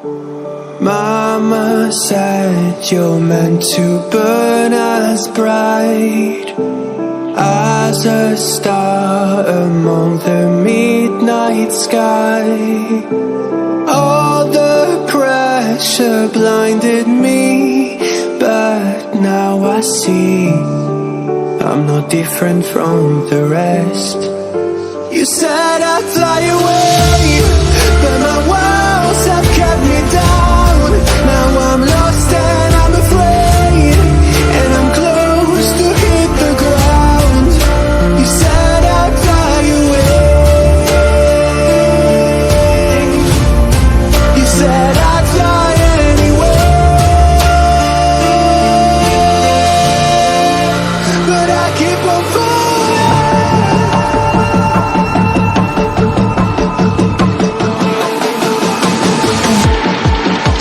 Mama said you're meant to burn as bright as a star among the midnight sky. All the pressure blinded me, but now I see I'm no different from the rest. You said I'd fly away, but my walls have kept me down. Now I'm lost and I'm afraid, and I'm close to hit the ground. You said I'd fly away. You said I'd fly anyway, but I keep on falling.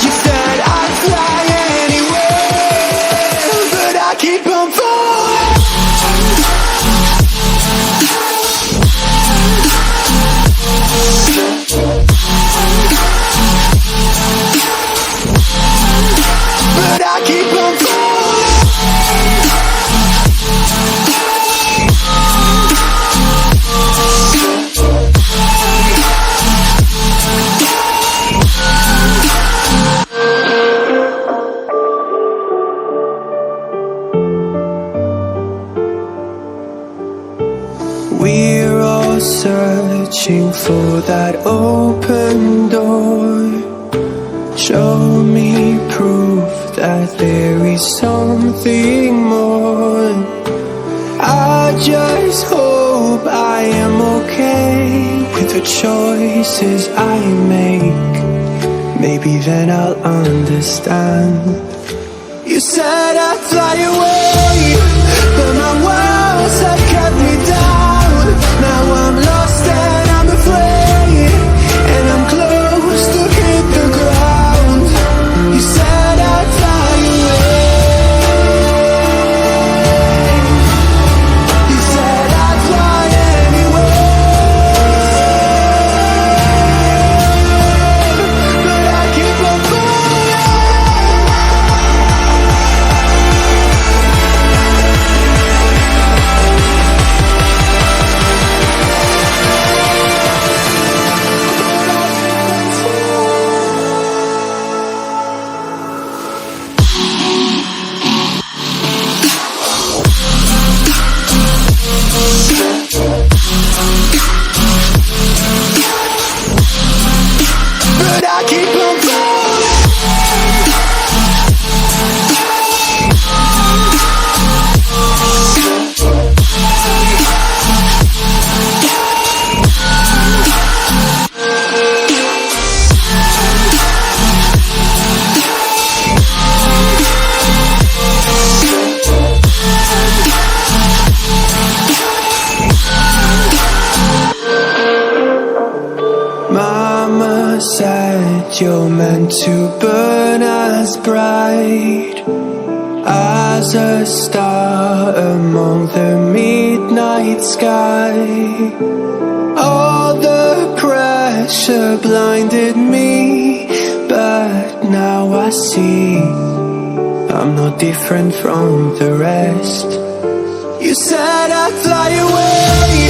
You said I'd fly anyway, but I keep on falling. But I keep on falling. We're all searching for that open door. Show me proof that there is something more. I just hope I am okay with the choices I make. Maybe then I'll understand. You said I'd fly away, but my walls have kept me down. Now I'm lost and I'm afraid, and I'm close to hit the ground. You said I'd fly away. You said I'd fly anyway, but I keep on falling. But I keep on falling. Mama said you're meant to burn as bright as a star among the midnight sky. All the pressure blinded me, but now I see I'm no different from the rest. You said I'd fly away,